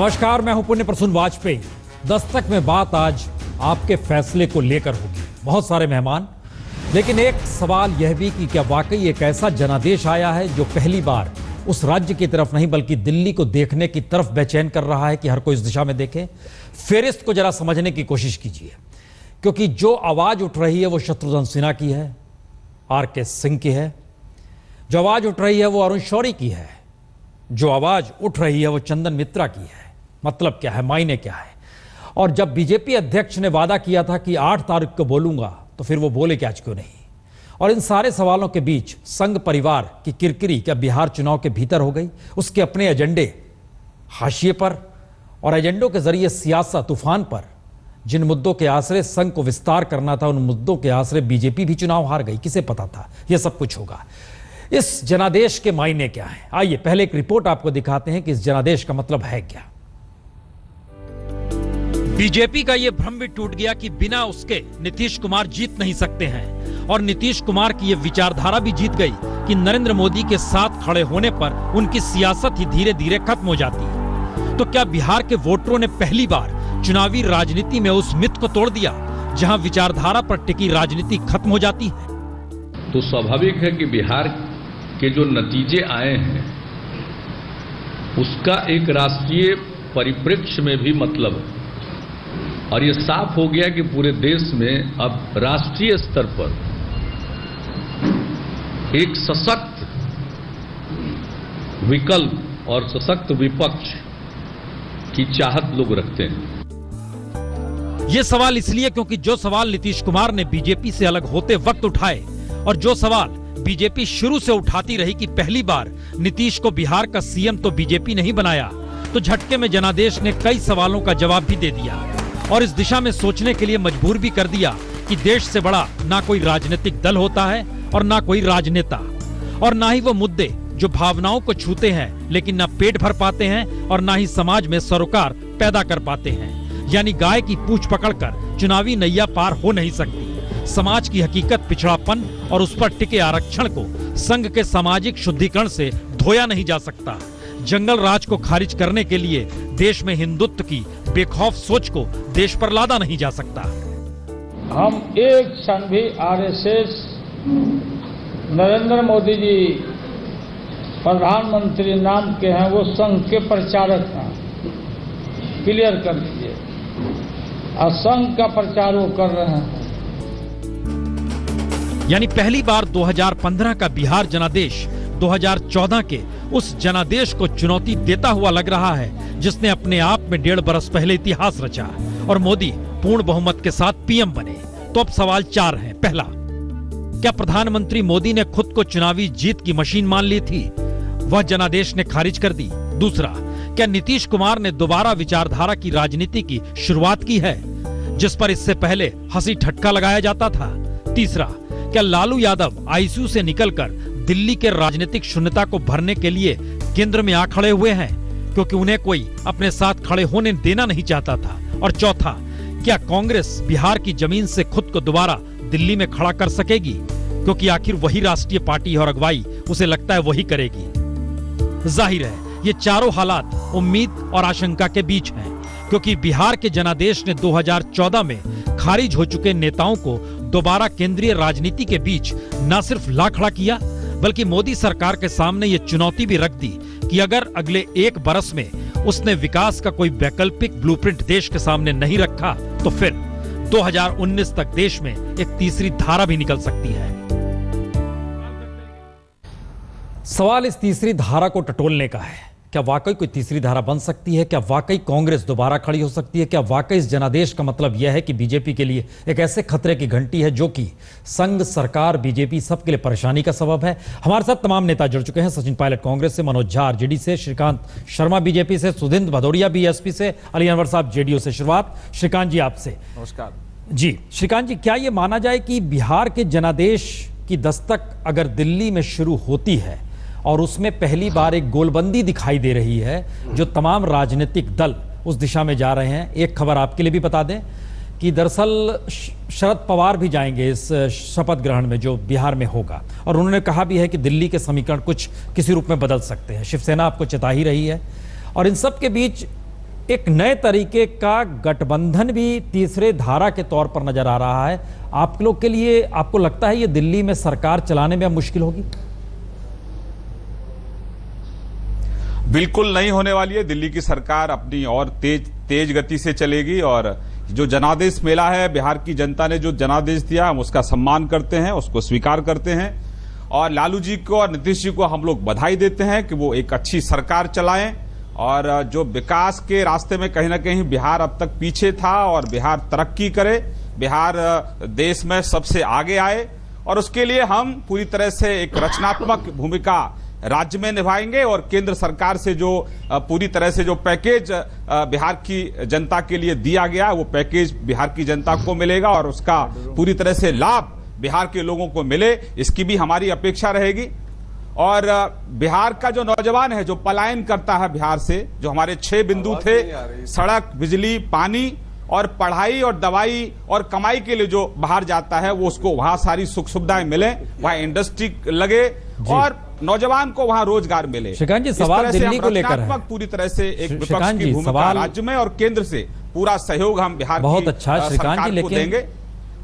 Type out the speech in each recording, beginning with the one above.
नमस्कार, मैं हूं पुण्य प्रसून वाजपेयी। दस्तक में बात आज आपके फैसले को लेकर होगी। बहुत सारे मेहमान, लेकिन एक सवाल यह भी कि क्या वाकई एक ऐसा जनादेश आया है जो पहली बार उस राज्य की तरफ नहीं बल्कि दिल्ली को देखने की तरफ बेचैन कर रहा है कि हर कोई इस दिशा में देखे। फेरिस्त को जरा समझने की कोशिश कीजिए, क्योंकि जो आवाज उठ रही है वो शत्रुघ्न सिन्हा की है, आर.के. सिंह की है। जो आवाज उठ रही है वो अरुण शौरी की है। जो आवाज उठ रही है वो चंदन मित्रा की है। मतलब क्या है, मायने क्या है? और जब बीजेपी अध्यक्ष ने वादा किया था कि 8 तारीख को बोलूंगा, तो फिर वो बोले कि आज क्यों नहीं? और इन सारे सवालों के बीच संघ परिवार की किरकिरी क्या बिहार चुनाव के भीतर हो गई? उसके अपने एजेंडे हाशिए पर, और एजेंडों के जरिए सियासत तूफान पर। जिन मुद्दों के आश्रय संघ को विस्तार करना था, उन मुद्दों के आश्रय बीजेपी भी चुनाव हार गई। किसे पता था यह सब कुछ होगा? इस जनादेश के मायने क्या है? आइए पहले एक रिपोर्ट आपको दिखाते हैं कि इस जनादेश का मतलब है क्या। बीजेपी का यह भ्रम भी टूट गया कि बिना उसके नीतीश कुमार जीत नहीं सकते हैं, और नीतीश कुमार की यह विचारधारा भी जीत गई कि नरेंद्र मोदी के साथ खड़े होने पर उनकी सियासत ही धीरे धीरे खत्म हो जाती है। तो क्या बिहार के वोटरों ने पहली बार चुनावी राजनीति में उस मिथ को तोड़ दिया जहां विचारधारा पर टिकी राजनीति खत्म हो जाती है? तो स्वाभाविक है कि बिहार के जो नतीजे आए हैं उसका एक राष्ट्रीय परिप्रेक्ष्य में भी मतलब है, और ये साफ हो गया कि पूरे देश में अब राष्ट्रीय स्तर पर एक सशक्त विकल्प और सशक्त विपक्ष की चाहत लोग रखते हैं। ये सवाल इसलिए क्योंकि जो सवाल नीतीश कुमार ने बीजेपी से अलग होते वक्त उठाए, और जो सवाल बीजेपी शुरू से उठाती रही कि पहली बार नीतीश को बिहार का सीएम तो बीजेपी नहीं बनाया, तो झटके में जनादेश ने कई सवालों का जवाब भी दे दिया और इस दिशा में सोचने के लिए मजबूर भी कर दिया कि देश से बड़ा ना कोई राजनीतिक दल होता है और ना कोई राजनेता, और ना ही वो मुद्दे जो भावनाओं को छूते हैं लेकिन ना पेट भर पाते हैं और ना ही समाज में सरोकार पैदा कर पाते हैं। यानी गाय की पूंछ पकड़कर चुनावी नैया पार हो नहीं सकती। समाज की हकीकत पिछड़ापन और उस पर टिके आरक्षण को संघ के सामाजिक शुद्धिकरण से धोया नहीं जा सकता। जंगल राज को खारिज करने के लिए देश में हिंदुत्व की बेखौफ सोच को देश पर लादा नहीं जा सकता। हम एक क्षण भी आरएसएस, नरेंद्र मोदी जी प्रधानमंत्री नाम के हैं, वो संघ के प्रचारक हैं, क्लियर कर दीजिए। और संघ का प्रचार वो कर रहे हैं। यानी पहली बार 2015 का बिहार जनादेश 2014 के उस जनादेश को चुनौती देता हुआ लग रहा है जिसने अपने आप में 1.5 बरस पहले इतिहास रचा और मोदी पूर्ण बहुमत के साथ पीएम बने। तो अब सवाल 4 हैं। पहला, क्या प्रधानमंत्री मोदी ने खुद को चुनावी जीत की मशीन मान ली थी? वह जनादेश ने खारिज कर दी। दूसरा, क्या नीतीश कुमार ने दोबारा विचारधारा की राजनीति की शुरुआत की है जिस पर इससे पहले हंसी ठट्ठा लगाया जाता था? तीसरा, क्या लालू यादव आईसीयू से निकलकर दिल्ली के राजनीतिक शून्यता को भरने के लिए केंद्र में आ खड़े हुए हैं क्योंकि उन्हें कोई अपने साथ खड़े होने देना नहीं चाहता था? और चौथा, क्या कांग्रेस बिहार की जमीन से खुद को दोबारा दिल्ली में खड़ा कर सकेगी क्योंकि आखिर वही राष्ट्रीय पार्टी और अगुवाई उसे लगता है वही करेगी? जाहिर है ये चारों हालात उम्मीद और आशंका के बीच हैं, क्योंकि बिहार के जनादेश ने 2014 में खारिज हो चुके नेताओं को दोबारा केंद्रीय राजनीति के बीच न सिर्फ ला खड़ा किया बल्कि मोदी सरकार के सामने ये चुनौती भी रख दी कि अगर अगले 1 बरस में उसने विकास का कोई वैकल्पिक ब्लूप्रिंट देश के सामने नहीं रखा तो फिर 2019 तक देश में एक तीसरी धारा भी निकल सकती है। सवाल इस तीसरी धारा को टटोलने का है। क्या वाकई कोई तीसरी धारा बन सकती है? क्या वाकई कांग्रेस दोबारा खड़ी हो सकती है? क्या वाकई इस जनादेश का मतलब यह है कि बीजेपी के लिए एक ऐसे खतरे की घंटी है जो कि संघ, सरकार, बीजेपी सबके लिए परेशानी का सबब है? हमारे साथ तमाम नेता जुड़ चुके हैं। सचिन पायलट कांग्रेस से, मनोज झा आरजेडी से, श्रीकांत शर्मा बीजेपी से, सुधिंद्र भदौरिया बीएसपी से, अली अनवर साहब जेडीयू से। शुरुआत श्रीकांत जी आपसे। नमस्कार जी श्रीकांत जी, क्या यह माना जाए कि बिहार के जनादेश की दस्तक अगर दिल्ली में शुरू होती है और उसमें पहली बार एक गोलबंदी दिखाई दे रही है जो तमाम राजनीतिक दल उस दिशा में जा रहे हैं? एक खबर आपके लिए भी बता दें कि दरअसल शरद पवार भी जाएंगे इस शपथ ग्रहण में जो बिहार में होगा, और उन्होंने कहा भी है कि दिल्ली के समीकरण कुछ किसी रूप में बदल सकते हैं। शिवसेना आपको चेता ही रही है। और इन सब के बीच एक नए तरीके का गठबंधन भी तीसरे धारा के तौर पर नजर आ रहा है। आप लोग के लिए आपको लगता है ये दिल्ली में सरकार चलाने में अब मुश्किल होगी? बिल्कुल नहीं होने वाली है। दिल्ली की सरकार अपनी और तेज गति से चलेगी और जो जनादेश मिला है, बिहार की जनता ने जो जनादेश दिया, हम उसका सम्मान करते हैं, उसको स्वीकार करते हैं और लालू जी को और नीतीश जी को हम लोग बधाई देते हैं कि वो एक अच्छी सरकार चलाएं और जो विकास के रास्ते में कहीं ना कहीं बिहार अब तक पीछे था और बिहार तरक्की करे, बिहार देश में सबसे आगे आए और उसके लिए हम पूरी तरह से एक रचनात्मक भूमिका राज्य में निभाएंगे और केंद्र सरकार से जो पूरी तरह से जो पैकेज बिहार की जनता के लिए दिया गया, वो पैकेज बिहार की जनता को मिलेगा और उसका पूरी तरह से लाभ बिहार के लोगों को मिले, इसकी भी हमारी अपेक्षा रहेगी। और बिहार का जो नौजवान है जो पलायन करता है बिहार से, जो हमारे 6 बिंदु थे, सड़क, बिजली, पानी और पढ़ाई और दवाई और कमाई के लिए जो बाहर जाता है, वो उसको वहां सारी सुख सुविधाएं मिले, वहां इंडस्ट्री लगे और नौजवान को वहां रोजगार मिले। श्रीकांत जी, सवाल दिल्ली को लेकर है। पूरी तरह से एक विपक्ष की भूमिका राज्य में और केंद्र से पूरा सहयोग हम बिहार बहुत अच्छा श्रीकांत जी, लेकिन देंगे।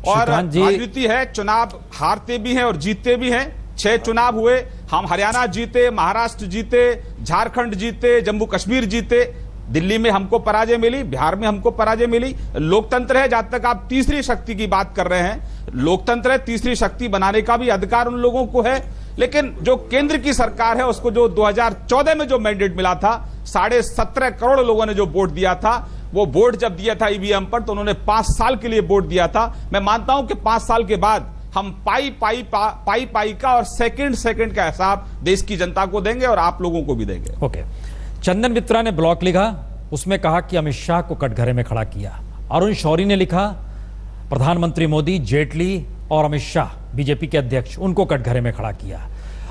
और राजनीति है, चुनाव हारते भी हैं और जीतते भी हैं। 6 चुनाव हुए, हम हरियाणा जीते, महाराष्ट्र जीते, झारखंड जीते, जम्मू कश्मीर जीते। दिल्ली में हमको पराजय मिली, बिहार में हमको पराजय मिली। लोकतंत्र है, जहां तक आप तीसरी शक्ति की बात कर रहे हैं, लोकतंत्र है, तीसरी शक्ति बनाने का भी अधिकार उन लोगों को है। लेकिन जो केंद्र की सरकार है, उसको जो 2014 में जो मैंडेट मिला था, 17.5 करोड़ लोगों ने जो वोट दिया था, वो वोट जब दिया था ईवीएम पर, तो उन्होंने 5 साल के लिए वोट दिया था। मैं मानता हूं कि 5 साल के बाद हम पाई का और सेकंड का हिसाब देश की जनता को देंगे और आप लोगों को भी देंगे। ओके। चंदन मित्रा ने ब्लॉग लिखा, उसमें कहा कि अमित शाह को कटघरे में खड़ा किया। अरुण शौरी ने लिखा, प्रधानमंत्री मोदी, जेटली और अमित शाह बीजेपी के अध्यक्ष, उनको कटघरे में खड़ा किया।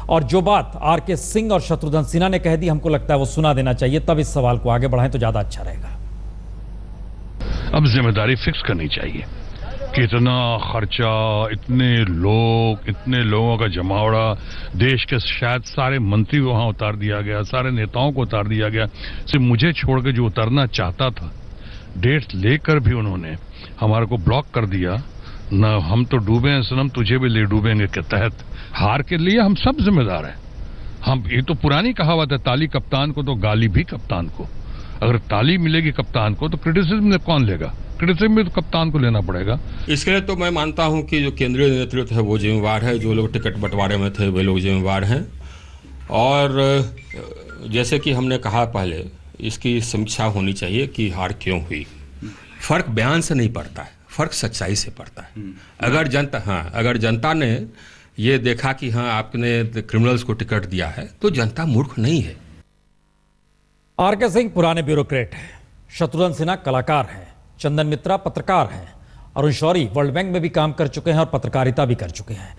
और जो बात आरके सिंह और शत्रुघ्न सिन्हा ने कह दी, हमको लगता है वो सुना देना चाहिए, तब इस सवाल को आगे बढ़ाएं तो ज्यादा अच्छा रहेगा। अब जिम्मेदारी फिक्स करनी चाहिए। कितना खर्चा, इतने लोगों का जमावड़ा, देश के शायद सारे मंत्री को वहां उतार दिया गया, सारे नेताओं को उतार दिया गया। सिर्फ मुझे छोड़ के जो उतरना चाहता था, डेट लेकर भी उन्होंने हमारे को ब्लॉक कर दिया। न हम तो डूबे हैं सनम, तुझे भी ले डूबेंगे के तहत हार के लिए हम सब जिम्मेदार हैं। हम, ये तो पुरानी कहावत है, ताली कप्तान को तो गाली भी कप्तान को। अगर ताली मिलेगी कप्तान को तो क्रिटिसिज्म कौन लेगा? क्रिटिसिज्म भी तो कप्तान को लेना पड़ेगा। इसके लिए तो मैं मानता हूं कि जो केंद्रीय नेतृत्व है वो जिम्मेवार है, जो लोग टिकट बंटवारे में थे वे लोग जिम्मेवार हैं। और जैसे कि हमने कहा पहले, इसकी समीक्षा होनी चाहिए कि हार क्यों हुई। फर्क बयान से नहीं पड़ता है, फर्क सच्चाई से पड़ता है। अगर जनता ने ये देखा कि हाँ आपने क्रिमिनल्स को टिकट दिया है, तो जनता मूर्ख नहीं है। आरके सिंह पुराने ब्यूरोक्रेट हैं, शत्रुघ्न सिन्हा कलाकार हैं, चंदन मित्रा पत्रकार हैं, अरुण शौरी वर्ल्ड बैंक में भी काम कर चुके हैं और पत्रकारिता भी कर चुके हैं।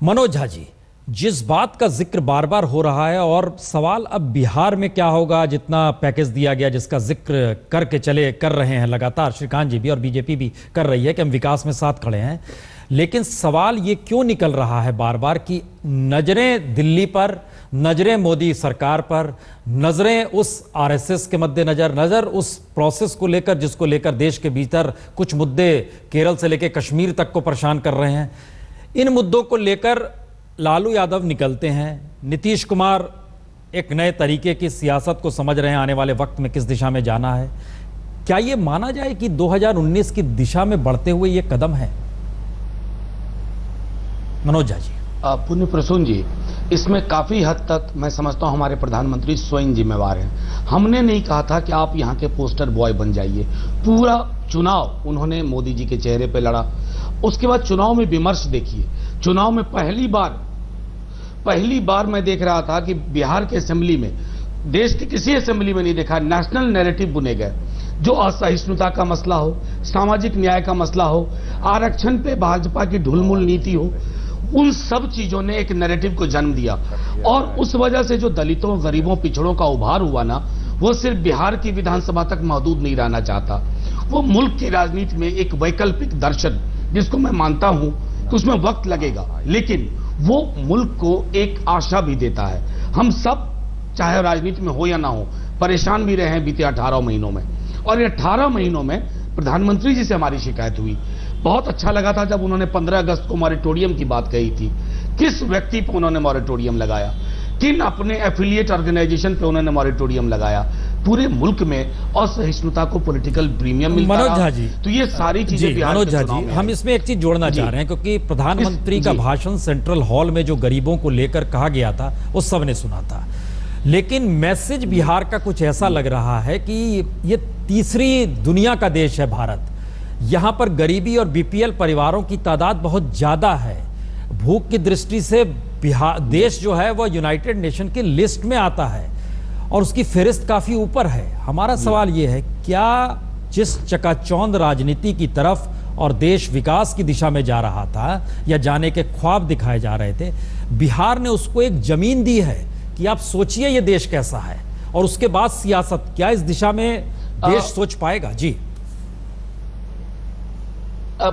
मनोज झा जी, जिस बात का जिक्र बार बार हो रहा है और सवाल अब बिहार में क्या होगा, जितना पैकेज दिया गया जिसका जिक्र कर रहे हैं लगातार श्रीकांत जी भी और बीजेपी भी कर रही है कि हम विकास में साथ खड़े हैं, लेकिन सवाल ये क्यों निकल रहा है बार बार कि नजरें दिल्ली पर, नजरें मोदी सरकार पर, नजरें उस आरएसएस के मद्देनजर, नजर उस प्रोसेस को लेकर जिसको लेकर देश के भीतर कुछ मुद्दे केरल से लेकर कश्मीर तक को परेशान कर रहे हैं। इन मुद्दों को लेकर लालू यादव निकलते हैं, नीतीश कुमार एक नए तरीके की सियासत को समझ रहे हैं, आने वाले वक्त में किस दिशा में जाना है। क्या यह माना जाए कि 2019 की दिशा में बढ़ते हुए यह कदम है? मनोज झा जी। पुण्य प्रसून जी, इसमें काफी हद तक मैं समझता हूं हमारे प्रधानमंत्री स्वयं जिम्मेवार हैं। हमने नहीं कहा था कि आप यहां के पोस्टर बॉय बन जाइए। पूरा चुनाव उन्होंने मोदी जी के चेहरे पे लड़ा। उसके बाद चुनाव में विमर्श देखिए। चुनाव में पहली बार मैं देख रहा था कि बिहार के असेंबली में, देश की किसी असेंबली में नहीं देखा, नेशनल नैरेटिव बुने गए। जो असहिष्णुता का मसला हो, सामाजिक न्याय का मसला हो, आरक्षण पे भाजपा की ढुलमुल नीति हो, उन सब चीजों ने एक नैरेटिव को जन्म दिया। और उस वजह से जो दलितों, गरीबों, पिछड़ों का उभार हुआ ना, वो सिर्फ बिहार की विधानसभा तक महदूद नहीं रहना चाहता। वो मुल्क की राजनीति में एक वैकल्पिक दर्शन, जिसको मैं मानता हूं कि उसमें वक्त लगेगा, लेकिन वो मुल्क को एक आशा भी देता है। हम सब, चाहे राजनीति में हो या ना हो, परेशान भी रहे हैं बीते 18 महीनों में। और ये 18 महीनों में प्रधानमंत्री जी से हमारी शिकायत हुई। बहुत अच्छा लगा था जब उन्होंने 15 अगस्त को मॉरेटोरियम की बात कही थी। किस व्यक्ति पर उन्होंने मॉरेटोरियम लगाया, किन अपने एफिलिएट ऑर्गेनाइजेशन पे उन्होंने मॉरेटोरियम लगाया। पूरे मुल्क में असहिष्णुता को पॉलिटिकल प्रीमियम मिलता मनोज रहा। झा जी, तो ये सारी चीजें बिहार मनोज के झा चुनाव जी, में हम आई। इसमें एक चीज जोड़ना चाह रहे हैं, क्योंकि प्रधानमंत्री का जी। भाषण सेंट्रल हॉल में जो गरीबों को लेकर कहा गया था वो सबने सुना था, लेकिन मैसेज बिहार का कुछ ऐसा लग रहा है कि ये तीसरी दुनिया का देश है भारत। यहां पर गरीबी और बीपीएल परिवारों की तादाद बहुत ज्यादा है। भूख की दृष्टि से बिहार देश जो है वह यूनाइटेड नेशन की लिस्ट में आता है और उसकी फहरिस्त काफी ऊपर है। हमारा सवाल यह है, क्या जिस चकाचौंध राजनीति की तरफ और देश विकास की दिशा में जा रहा था या जाने के ख्वाब दिखाए जा रहे थे, बिहार ने उसको एक जमीन दी है कि आप सोचिए ये देश कैसा है, और उसके बाद सियासत, क्या इस दिशा में देश सोच पाएगा? जी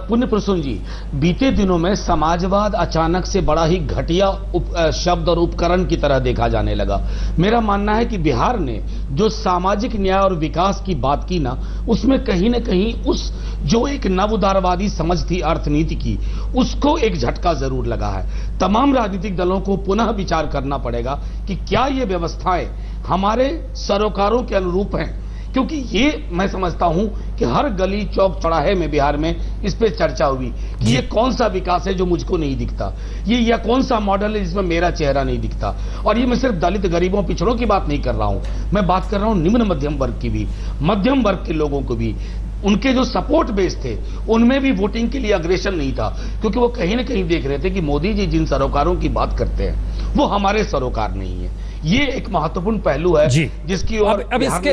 पुण्य प्रसून जी, बीते दिनों में समाजवाद अचानक से बड़ा ही घटिया शब्द और उपकरण की तरह देखा जाने लगा। मेरा मानना है कि बिहार ने जो सामाजिक न्याय और विकास की बात की ना, उसमें कहीं ना कहीं उस जो एक नव उदारवादी समझ थी अर्थनीति की, उसको एक झटका जरूर लगा है। तमाम राजनीतिक दलों को पुनः विचार करना पड़ेगा कि क्या ये व्यवस्थाएं हमारे सरोकारों के अनुरूप हैं, क्योंकि ये मैं समझता हूं कि हर गली चौक चौराहे में बिहार में इस पे चर्चा हुई कि ये कौन सा विकास है जो मुझको नहीं दिखता, ये या कौन सा मॉडल है जिसमें मेरा चेहरा नहीं दिखता। और ये मैं सिर्फ दलित, गरीबों, पिछड़ों की बात नहीं कर रहा हूं, मैं बात कर रहा हूं निम्न मध्यम वर्ग की भी, मध्यम वर्ग के लोगों को भी। उनके जो सपोर्ट बेस थे उनमें भी वोटिंग के लिए अग्रेशन नहीं था, क्योंकि वो कहीं ना कहीं देख रहे थे कि मोदी जी जिन सरोकारों की बात करते हैं वो हमारे सरोकार नहीं है। ये एक महत्वपूर्ण पहलू है जिसकी ओर अब इसके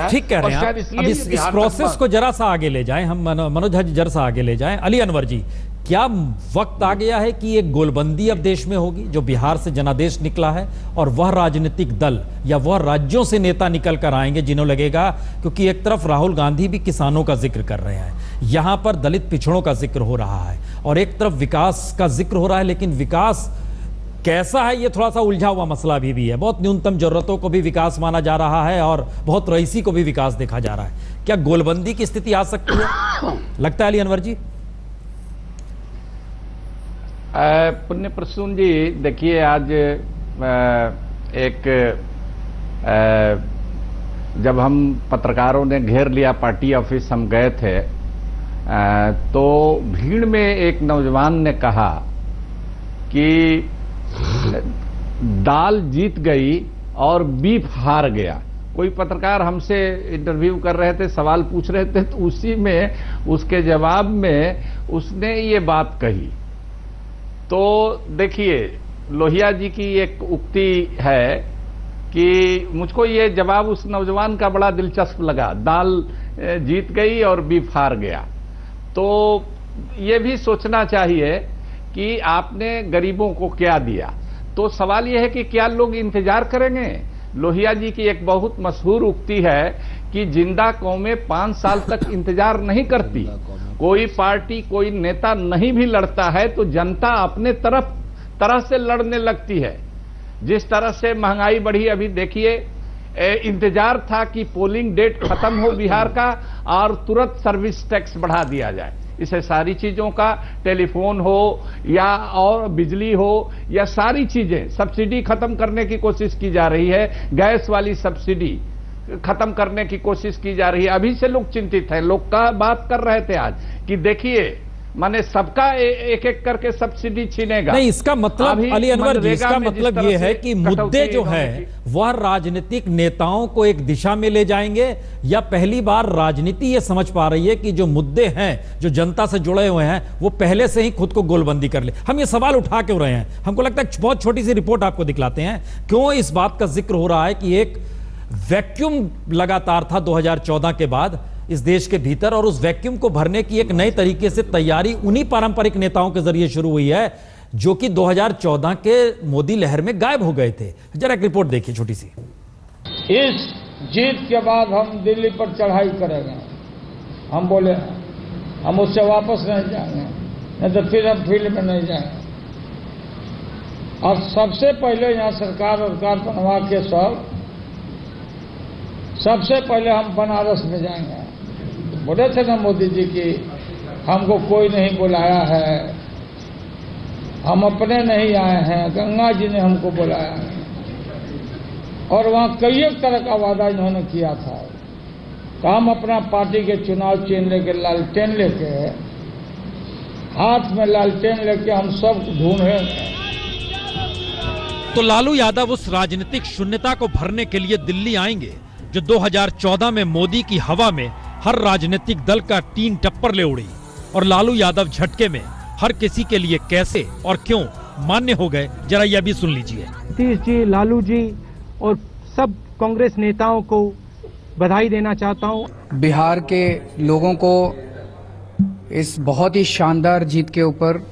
ठीक कह रहे हैं आप। अब इस प्रोसेस को जरा सा आगे ले जाएं, हम मनोज झा जी जरा सा आगे ले जाएं। अली अनवर जी, क्या वक्त आ गया है कि एक गोलबंदी अब देश में होगी? जो बिहार से जनादेश निकला है और वह राजनीतिक दल या वह राज्यों से नेता निकल कर आएंगे जिन्हें लगेगा, क्योंकि एक तरफ राहुल गांधी भी किसानों का जिक्र कर रहे हैं, यहां पर दलित पिछड़ों का जिक्र हो रहा है, और एक तरफ विकास का जिक्र हो रहा है, लेकिन विकास कैसा है ये थोड़ा सा उलझा हुआ मसला भी है। बहुत न्यूनतम जरूरतों को भी विकास माना जा रहा है और बहुत रईसी को भी विकास देखा जा रहा है। क्या गोलबंदी की स्थिति आ सकती है, लगता है अली अनवर जी? पुण्य प्रसून जी, देखिए आज जब हम पत्रकारों ने घेर लिया पार्टी ऑफिस, हम गए थे, तो भीड़ में एक नौजवान ने कहा कि दाल जीत गई और बीफ हार गया। कोई पत्रकार हमसे इंटरव्यू कर रहे थे, सवाल पूछ रहे थे, तो उसी में उसके जवाब में उसने ये बात कही। तो देखिए, लोहिया जी की एक उक्ति है कि मुझको ये जवाब उस नौजवान का बड़ा दिलचस्प लगा, दाल जीत गई और बीफ हार गया। तो ये भी सोचना चाहिए कि आपने गरीबों को क्या दिया। तो सवाल यह है कि क्या लोग इंतजार करेंगे? लोहिया जी की एक बहुत मशहूर उक्ति है कि जिंदा कौमें 5 साल तक इंतजार नहीं करती। कोई पार्टी, कोई नेता नहीं भी लड़ता है तो जनता अपने तरह से लड़ने लगती है। जिस तरह से महंगाई बढ़ी, अभी देखिए, इंतजार था कि पोलिंग डेट खत्म हो बिहार का और तुरंत सर्विस टैक्स बढ़ा दिया जाए। इसे सारी चीजों का, टेलीफोन हो या और बिजली हो या सारी चीजें, सब्सिडी खत्म करने की कोशिश की जा रही है। गैस वाली सब्सिडी खत्म करने की कोशिश की जा रही है। अभी से लोग चिंतित हैं। लोग का बात कर रहे थे आज कि देखिए, माने सबका एक एक करके सब्सिडी छीनेगा। नहीं, इसका मतलब अली अनवर जी, इसका मतलब ये है कि मुद्दे जो है वह राजनीतिक नेताओं को एक दिशा में ले जाएंगे, या पहली बार राजनीति ये समझ पा रही है कि जो मुद्दे हैं जो जनता से जुड़े हुए हैं वो पहले से ही खुद को गोलबंदी कर ले। हम ये सवाल उठा क्यों रहे हैं? हमको लगता है बहुत छोटी सी रिपोर्ट आपको दिखलाते हैं। क्यों इस बात का जिक्र हो रहा है कि एक वैक्यूम लगातार था 2014 के बाद इस देश के भीतर, और उस वैक्यूम को भरने की एक नए तरीके से तैयारी उन्हीं पारंपरिक नेताओं के जरिए शुरू हुई है जो कि 2014 के मोदी लहर में गायब हो गए थे। जरा एक रिपोर्ट देखिए छोटी सी। इस जीत के बाद हम दिल्ली पर चढ़ाई करेंगे। हम बोले हम उससे वापस नहीं जाएंगे, नहीं तो फिर हम फील्ड में नहीं जाएंगे। और सबसे पहले यहाँ सरकार बनवा के सब सबसे पहले हम बनारस में जाएंगे। बोले थे ना मोदी जी कि हमको कोई नहीं बुलाया है, हम अपने नहीं आए हैं, गंगा जी ने हमको बुलाया है। और वहाँ कई एक तरह का वादा इन्होंने किया था कि हम अपना पार्टी के चुनाव चिन्ह लेके, लालटेन लेके, हाथ में लालटेन लेके हम सब ढूंढेंगे। तो लालू यादव उस राजनीतिक शून्यता को भरने के लिए दिल्ली आएंगे जो 2014 में मोदी की हवा में हर राजनीतिक दल का टीन टप्पर ले उड़ी, और लालू यादव झटके में हर किसी के लिए कैसे और क्यों मान्य हो गए, जरा यह भी सुन लीजिए। नीतीश जी, लालू जी और सब कांग्रेस नेताओं को बधाई देना चाहता हूं। बिहार के लोगों को इस बहुत ही शानदार जीत के ऊपर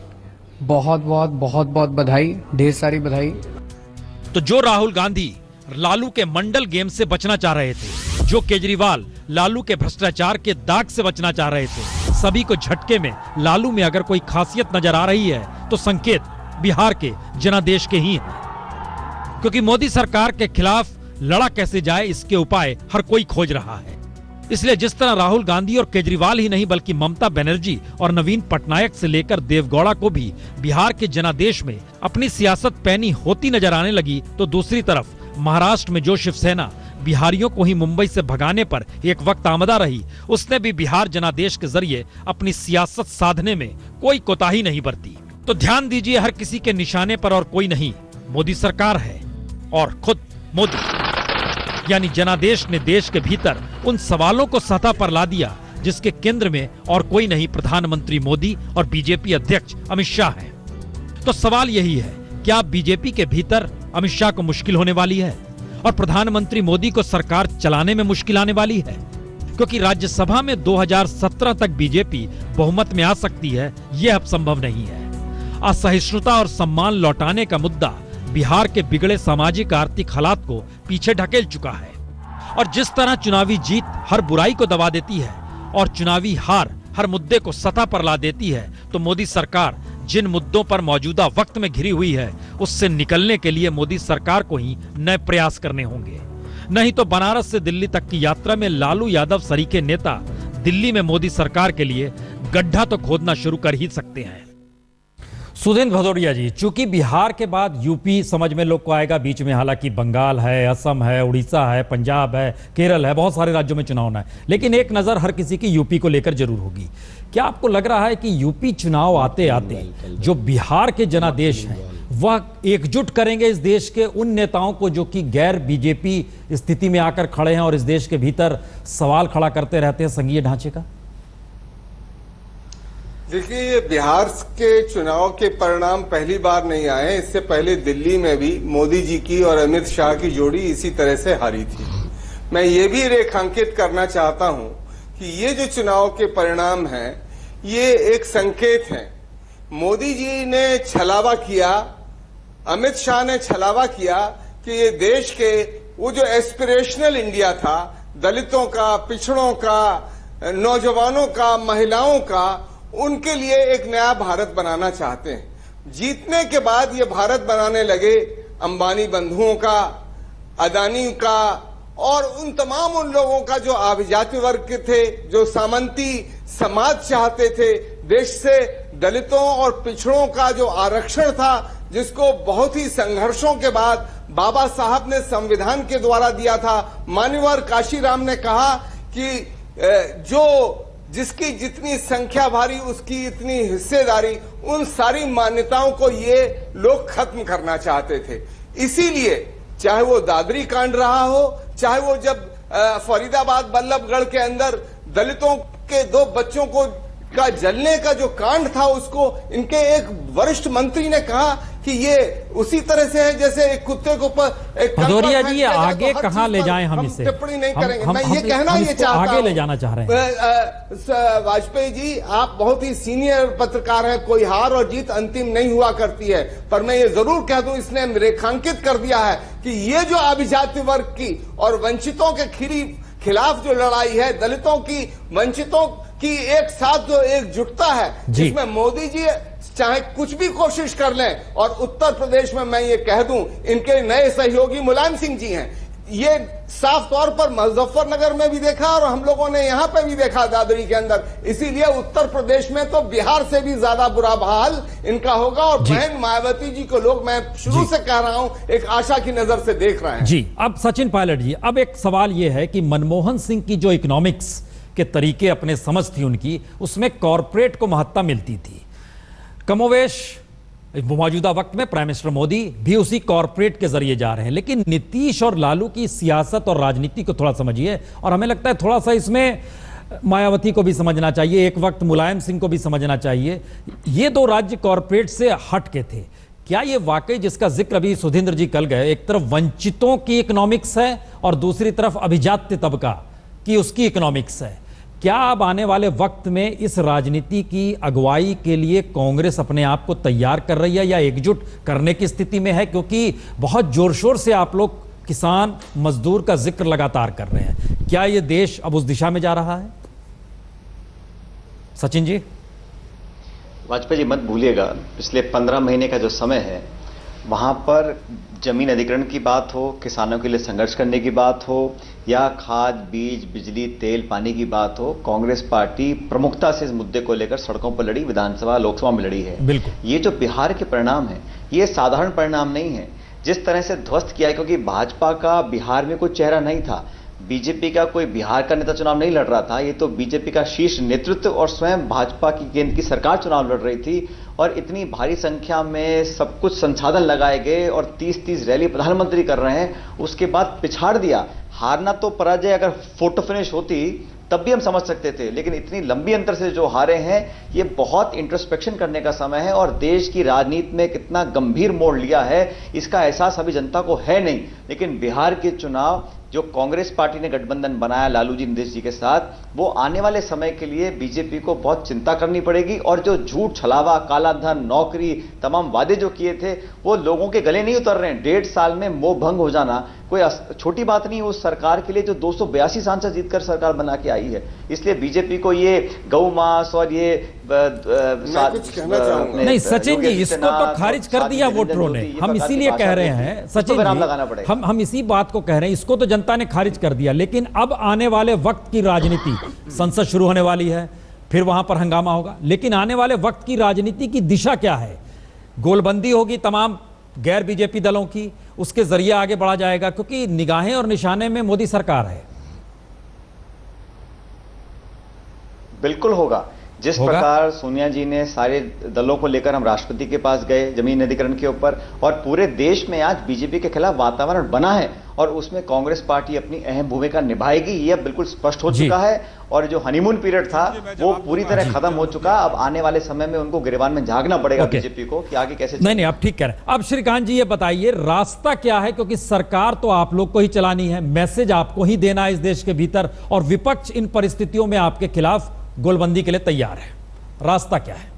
बहुत बहुत बधाई, ढेर सारी बधाई। तो जो राहुल गांधी लालू के मंडल गेम से बचना चाह रहे थे, जो केजरीवाल लालू के भ्रष्टाचार के दाग से बचना चाह रहे थे, सभी को झटके में लालू में अगर कोई खासियत नजर आ रही है तो संकेत बिहार के जनादेश के ही हैं। क्योंकि मोदी सरकार के खिलाफ लड़ा कैसे जाए, इसके उपाय हर कोई खोज रहा है। इसलिए जिस तरह राहुल गांधी और केजरीवाल ही नहीं बल्कि ममता बनर्जी और नवीन पटनायक से लेकर देवगौड़ा को भी बिहार के जनादेश में अपनी सियासत पैनी होती नजर आने लगी, तो दूसरी तरफ महाराष्ट्र में जो शिवसेना बिहारियों को ही मुंबई से भगाने पर एक वक्त आमदा रही, उसने भी बिहार जनादेश के जरिए अपनी सियासत साधने में कोई कोताही नहीं बरती। तो ध्यान दीजिए, हर किसी के निशाने पर और कोई नहीं, मोदी सरकार है और खुद मोदी। यानी जनादेश ने देश के भीतर उन सवालों को सतह पर ला दिया जिसके केंद्र में और कोई नहीं, प्रधानमंत्री मोदी और बीजेपी अध्यक्ष अमित शाह है। तो सवाल यही है, क्या बीजेपी के भीतर अमित शाह को मुश्किल होने वाली है और प्रधानमंत्री मोदी को सरकार चलाने में मुश्किल आने वाली है? क्योंकि राज्यसभा में 2017 तक बीजेपी बहुमत में आ सकती है, यह अब संभव नहीं है। असहिष्णुता और सम्मान लौटाने का मुद्दा बिहार के बिगड़े सामाजिक आर्थिक हालात को पीछे ढकेल चुका है। और जिस तरह चुनावी जीत हर बुराई को दबा देती है और चुनावी हार हर मुद्दे को सतह पर ला देती है, तो मोदी सरकार जिन मुद्दों पर मौजूदा वक्त में घिरी हुई है, उससे निकलने के लिए मोदी सरकार को ही नए प्रयास करने होंगे। नहीं तो बनारस से दिल्ली तक की यात्रा में लालू यादव सरीखे नेता दिल्ली में मोदी सरकार के लिए गड्ढा तो खोदना शुरू कर ही सकते हैं। सुधींद्र भदौरिया जी, चूंकि बिहार के बाद यूपी समझ में लोग को आएगा, बीच में हालांकि बंगाल है, असम है, उड़ीसा है, पंजाब है, केरल है, बहुत सारे राज्यों में चुनाव होना है, लेकिन एक नजर हर किसी की यूपी को लेकर जरूर होगी। क्या आपको लग रहा है कि यूपी चुनाव आते आते जो बिहार के जनादेश हैं वह एकजुट करेंगे इस देश के उन नेताओं को जो कि गैर बीजेपी स्थिति में आकर खड़े हैं और इस देश के भीतर सवाल खड़ा करते रहते हैं संघीय ढांचे का? देखिए, बिहार के चुनाव के परिणाम पहली बार नहीं आए। इससे पहले दिल्ली में भी मोदी जी की और अमित शाह की जोड़ी इसी तरह से हारी थी। मैं ये भी रेखांकित करना चाहता हूं कि ये जो चुनाव के परिणाम हैं, ये एक संकेत है। मोदी जी ने छलावा किया, अमित शाह ने छलावा किया कि ये देश के वो जो एस्पिरेशनल इंडिया था, दलितों का, पिछड़ों का, नौजवानों का, महिलाओं का, उनके लिए एक नया भारत बनाना चाहते हैं। जीतने के बाद ये भारत बनाने लगे अंबानी बंधुओं का, अदानी का और उन तमाम उन लोगों का जो अभिजात वर्ग के थे, जो सामंती समाज चाहते थे। देश से दलितों और पिछड़ों का जो आरक्षण था, जिसको बहुत ही संघर्षों के बाद बाबा साहब ने संविधान के द्वारा दिया था। मान्यवर काशीराम ने कहा कि जिसकी जितनी संख्या भारी उसकी इतनी हिस्सेदारी, उन सारी मान्यताओं को ये लोग खत्म करना चाहते थे। इसीलिए चाहे वो दादरी कांड रहा हो, चाहे वो जब फरीदाबाद बल्लभगढ़ के अंदर दलितों के 2 बच्चों का जलने का जो कांड था, उसको इनके एक वरिष्ठ मंत्री ने कहा कि ये उसी तरह से है जैसे एक कुत्ते को भदौरिया जी, ये आगे कहां ले जाएं हम इसे? टिप्पणी नहीं करेंगे। मैं ये कहना ये चाहता हूं, आगे ले जाना चाह रहे हैं। वाजपेयी जी, आप बहुत ही सीनियर पत्रकार हैं, कोई हार और जीत अंतिम नहीं हुआ करती है, पर मैं ये जरूर कह दूं, इसने रेखांकित कर दिया है कि ये जो अभिजात वर्ग की और वंचितों के खिलाफ जो लड़ाई है, दलितों की, वंचितों की एक साथ जो एकजुटता है, जिसमें मोदी जी चाहे कुछ भी कोशिश कर लें, और उत्तर प्रदेश में मैं ये कह दूं, इनके नए सहयोगी मुलायम सिंह जी हैं, ये साफ तौर पर मुजफ्फरनगर में भी देखा और हम लोगों ने यहां पे भी देखा दादरी के अंदर। इसीलिए उत्तर प्रदेश में तो बिहार से भी ज्यादा बुरा हाल इनका होगा। और बहन मायावती जी को लोग, मैं शुरू से कह रहा हूं, एक आशा की नजर से देख रहे हैं। जी, अब सचिन पायलट जी, अब एक सवाल यह है कि मनमोहन सिंह की जो इकोनॉमिक्स के तरीके, अपने समझ थी उनकी, उसमें कॉरपोरेट को महत्ता मिलती थी। कमोवेश मौजूदा वक्त में प्राइम मिनिस्टर मोदी भी उसी कॉरपोरेट के जरिए जा रहे हैं। लेकिन नीतीश और लालू की सियासत और राजनीति को थोड़ा समझिए, और हमें लगता है थोड़ा सा इसमें मायावती को भी समझना चाहिए, एक वक्त मुलायम सिंह को भी समझना चाहिए। ये दो राज्य कॉरपोरेट से हट के थे। क्या ये वाकई, जिसका जिक्र अभी सुधींद्र जी कल गए, एक तरफ वंचितों की इकोनॉमिक्स है और दूसरी तरफ अभिजात्य तबका की उसकी इकोनॉमिक्स है? क्या अब आने वाले वक्त में इस राजनीति की अगुवाई के लिए कांग्रेस अपने आप को तैयार कर रही है या एकजुट करने की स्थिति में है? क्योंकि बहुत जोर शोर से आप लोग किसान मजदूर का जिक्र लगातार कर रहे हैं। क्या ये देश अब उस दिशा में जा रहा है? सचिन जी। वाजपेयी जी, मत भूलिएगा, पिछले 15 महीने का जो समय है, वहां पर जमीन अधिग्रहण की बात हो, किसानों के लिए संघर्ष करने की बात हो, या खाद, बीज, बिजली, तेल, पानी की बात हो, कांग्रेस पार्टी प्रमुखता से इस मुद्दे को लेकर सड़कों पर लड़ी, विधानसभा, लोकसभा में लड़ी है। बिल्कुल। ये जो बिहार के परिणाम है, ये साधारण परिणाम नहीं है। जिस तरह से ध्वस्त किया है, क्योंकि भाजपा का बिहार में कोई चेहरा नहीं था, बीजेपी का कोई बिहार का नेता चुनाव नहीं लड़ रहा था, ये तो बीजेपी का शीर्ष नेतृत्व और स्वयं भाजपा की केंद्र की सरकार चुनाव लड़ रही थी। और इतनी भारी संख्या में सब कुछ संसाधन लगाए गए और 30-30 रैली प्रधानमंत्री कर रहे हैं, उसके बाद पिछाड़ दिया। हारना तो पराजय अगर फोटो फिनिश होती तब भी हम समझ सकते थे, लेकिन इतनी लंबी अंतर से जो हारे हैं, ये बहुत इंट्रोस्पेक्शन करने का समय है। और देश की राजनीति में कितना गंभीर मोड़ लिया है, इसका एहसास अभी जनता को है नहीं। लेकिन बिहार के चुनाव जो कांग्रेस पार्टी ने गठबंधन बनाया लालू जी, नीतीश जी के साथ, वो आने वाले समय के लिए बीजेपी को बहुत चिंता करनी पड़ेगी। और जो झूठ, छलावा, काला धन, नौकरी, तमाम वादे जो किए थे, वो लोगों के गले नहीं उतर रहे हैं। 1.5 साल में मोह भंग हो जाना कोई छोटी बात नहीं उस सरकार के लिए, जो 282 सांसद जीतकर सरकार बना के आई है। इसलिए बीजेपी को ये गौ मास और ये कुछ कहना चाहूंगा। नहीं सचिन जी, इसको तो खारिज कर दिया वोटरों ने। हम इसीलिए कह रहे हैं सचिन जी, हम इसी बात को कह रहे हैं, इसको तो जनता ने खारिज कर दिया। लेकिन अब आने वाले वक्त की राजनीति, संसद शुरू होने वाली है, फिर वहां पर हंगामा होगा। लेकिन आने वाले वक्त की राजनीति की दिशा क्या है? गोलबंदी होगी तमाम गैर बीजेपी दलों की, उसके जरिए आगे बढ़ा जाएगा, क्योंकि निगाहें और निशाने में मोदी सरकार है। बिल्कुल होगा। जिस प्रकार सोनिया जी ने सारे दलों को लेकर हम राष्ट्रपति के पास गए जमीन अधिग्रहण के ऊपर, और पूरे देश में आज बीजेपी के खिलाफ वातावरण बना है, और उसमें कांग्रेस पार्टी अपनी अहम भूमिका निभाएगी, यह बिल्कुल स्पष्ट हो चुका है। और जो हनीमून पीरियड था वो पूरी तरह खत्म हो चुका। अब आने वाले समय में उनको गिरबान में झांकना पड़ेगा बीजेपी को कि आगे कैसे। नहीं, आप ठीक कह रहे हैं। अब श्रीकांत जी ये बताइए, रास्ता क्या है? क्योंकि सरकार तो आप लोग को ही चलानी है, मैसेज आपको ही देना है इस देश के भीतर, और विपक्ष इन परिस्थितियों में आपके खिलाफ गोलबंदी के लिए तैयार है। रास्ता क्या है?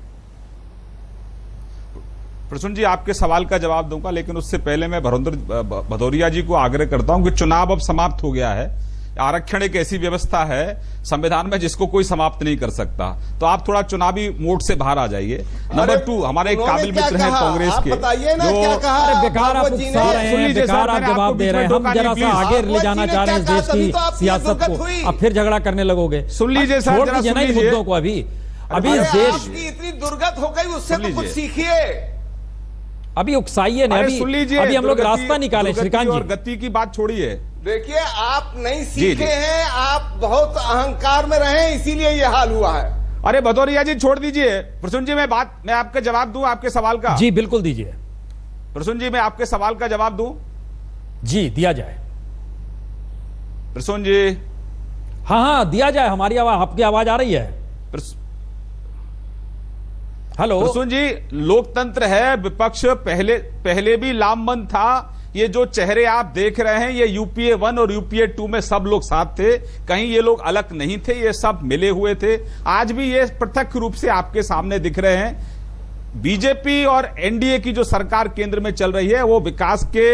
प्रसून जी, आपके सवाल का जवाब दूंगा, लेकिन उससे पहले मैं भदौरिया जी को आग्रह करता हूं कि चुनाव अब समाप्त हो गया है। आरक्षण एक ऐसी व्यवस्था है संविधान में जिसको कोई समाप्त नहीं कर सकता, तो आप थोड़ा चुनावी मोड से बाहर आ जाइए। नंबर 2, हमारे एक काबिल मित्र हैं कांग्रेस के, जो बेकार आप उकसा रहे हैं, बेकार आप जवाब दे रहे हैं। हम जरा सा आगे ले जाना चाह रहे हैं देश की सियासत को, अब फिर झगड़ा करने लगोगे। सुन लीजिए सर, छोड़ दीजिए ना इन मुद्दों को। अभी देश की इतनी दुर्गत हो गई, उससे तो कुछ सीखिए। अभी उकसाइए ना, अभी हम लोग रास्ता निकाले। श्रीकांत जी, गति की बात छोड़िए। देखिए, आप नहीं सीखे हैं, आप बहुत अहंकार में रहे, इसीलिए ये हाल हुआ है। अरे भदौरिया जी छोड़ दीजिए। प्रसून जी, मैं आपका जवाब दूं आपके सवाल का? जी बिल्कुल दीजिए। प्रसून जी, मैं आपके सवाल का जवाब दूं? जी दिया जाए। प्रसून जी। हाँ दिया जाए, हमारी आवाज, आपकी आवाज आ रही है। हेलो प्रसून जी, लोकतंत्र है, विपक्ष पहले भी लामबंद था। ये जो चेहरे आप देख रहे हैं, ये यूपीए 1 और यूपीए 2 में सब लोग साथ थे, कहीं ये लोग अलग नहीं थे, ये सब मिले हुए थे। आज भी ये प्रत्यक्ष रूप से आपके सामने दिख रहे हैं। बीजेपी और एनडीए की जो सरकार केंद्र में चल रही है, वो विकास के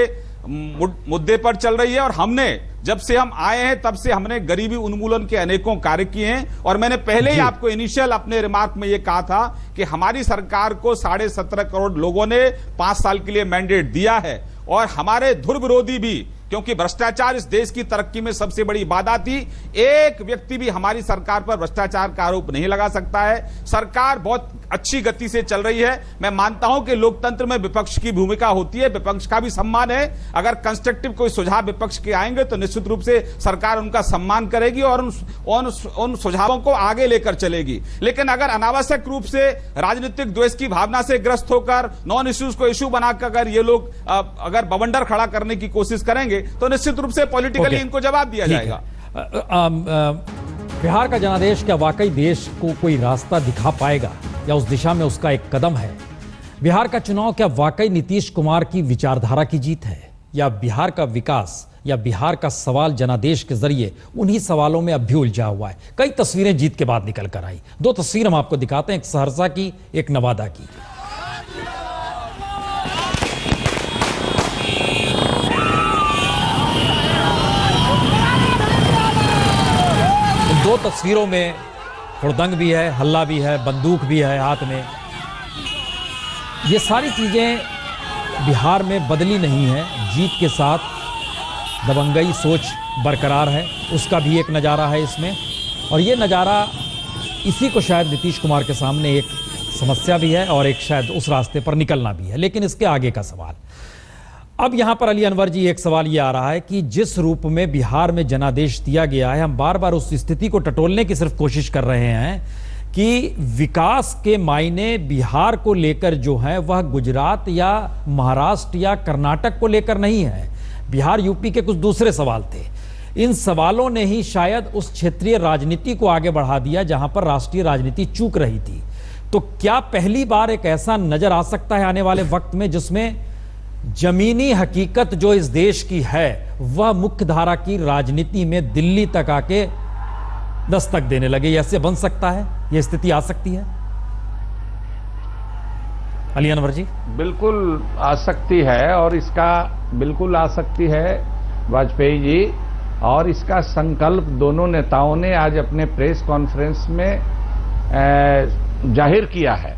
मुद्दे पर चल रही है। और हमने, जब से हम आए हैं तब से हमने गरीबी उन्मूलन के अनेकों कार्य किए हैं। और मैंने पहले ही आपको इनिशियल अपने रिमार्क में यह कहा था कि हमारी सरकार को 17.5 करोड़ लोगों ने 5 साल के लिए मैंडेट दिया है, और हमारे धुर विरोधी भी क्योंकि भ्रष्टाचार इस देश की तरक्की में सबसे बड़ी बाधा थी। एक व्यक्ति भी हमारी सरकार पर भ्रष्टाचार का आरोप नहीं लगा सकता है। सरकार बहुत अच्छी गति से चल रही है। मैं मानता हूं कि लोकतंत्र में विपक्ष की भूमिका होती है, विपक्ष का भी सम्मान है। अगर कंस्ट्रक्टिव कोई सुझाव विपक्ष के आएंगे तो निश्चित रूप से सरकार उनका सम्मान करेगी और उन सुझावों को आगे लेकर चलेगी। लेकिन अगर अनावश्यक रूप से राजनीतिक द्वेष की भावना से ग्रस्त होकर नॉन इश्यूज को इश्यू बनाकर अगर ये लोग अगर बवंडर खड़ा करने की कोशिश करेंगे तो निश्चित रूप से पॉलिटिकली इनको जवाब दिया जाएगा। बिहार का जनादेश क्या वाकई देश को कोई रास्ता दिखा पाएगा या उस दिशा में उसका एक कदम है? बिहार का चुनाव क्या वाकई नीतीश कुमार की विचारधारा की जीत है या बिहार का विकास या बिहार का सवाल जनादेश के जरिए उन्हीं सवालों में अब भी उलझा हुआ है? कई तस्वीरें जीत के बाद निकल कर आई। दो तस्वीर हम आपको दिखाते हैं, एक सहरसा की, एक नवादा की। दो तस्वीरों में हुड़दंग भी है, हल्ला भी है, बंदूक भी है हाथ में। ये सारी चीजें बिहार में बदली नहीं है। जीत के साथ दबंगई सोच बरकरार है, उसका भी एक नज़ारा है इसमें। और ये नज़ारा इसी को शायद नीतीश कुमार के सामने एक समस्या भी है और एक शायद उस रास्ते पर निकलना भी है। लेकिन इसके आगे का सवाल, अब यहां पर अली अनवर जी, एक सवाल यह आ रहा है कि जिस रूप में बिहार में जनादेश दिया गया है, हम बार बार उस स्थिति को टटोलने की सिर्फ कोशिश कर रहे हैं कि विकास के मायने बिहार को लेकर जो है वह गुजरात या महाराष्ट्र या कर्नाटक को लेकर नहीं है। बिहार यूपी के कुछ दूसरे सवाल थे। इन सवालों ने ही शायद उस क्षेत्रीय राजनीति को आगे बढ़ा दिया जहां पर राष्ट्रीय राजनीति चूक रही थी। तो क्या पहली बार एक ऐसा नजर आ सकता है आने वाले वक्त में जिसमें जमीनी हकीकत जो इस देश की है वह मुख्य धारा की राजनीति में दिल्ली तक आके दस्तक देने लगे? ऐसे बन सकता है, यह स्थिति आ सकती है? अली अनवर जी। बिल्कुल आ सकती है और इसका बिल्कुल आ सकती है वाजपेयी जी, और इसका संकल्प दोनों नेताओं ने आज अपने प्रेस कॉन्फ्रेंस में जाहिर किया है।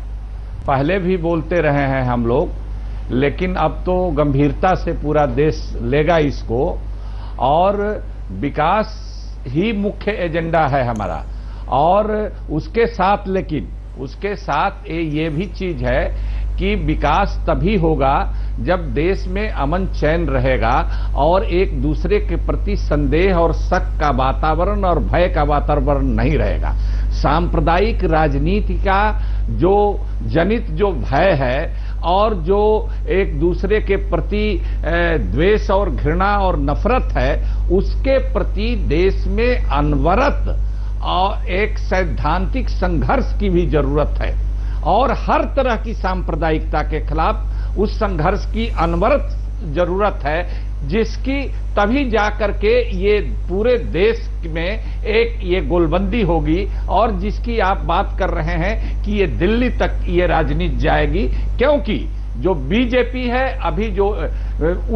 पहले भी बोलते रहे हैं हम लोग, लेकिन अब तो गंभीरता से पूरा देश लेगा इसको, और विकास ही मुख्य एजेंडा है हमारा। और उसके साथ, लेकिन उसके साथ ये भी चीज है कि विकास तभी होगा जब देश में अमन चैन रहेगा और एक दूसरे के प्रति संदेह और शक का वातावरण और भय का वातावरण नहीं रहेगा। सांप्रदायिक राजनीति का जो जनित जो भय है और जो एक दूसरे के प्रति द्वेष और घृणा और नफरत है, उसके प्रति देश में अनवरत और एक सैद्धांतिक संघर्ष की भी जरूरत है। और हर तरह की सांप्रदायिकता के खिलाफ उस संघर्ष की अनवरत जरूरत है, जिसकी तभी जाकर के ये पूरे देश में एक ये गोलबंदी होगी और जिसकी आप बात कर रहे हैं कि ये दिल्ली तक ये राजनीति जाएगी। क्योंकि जो बीजेपी है अभी जो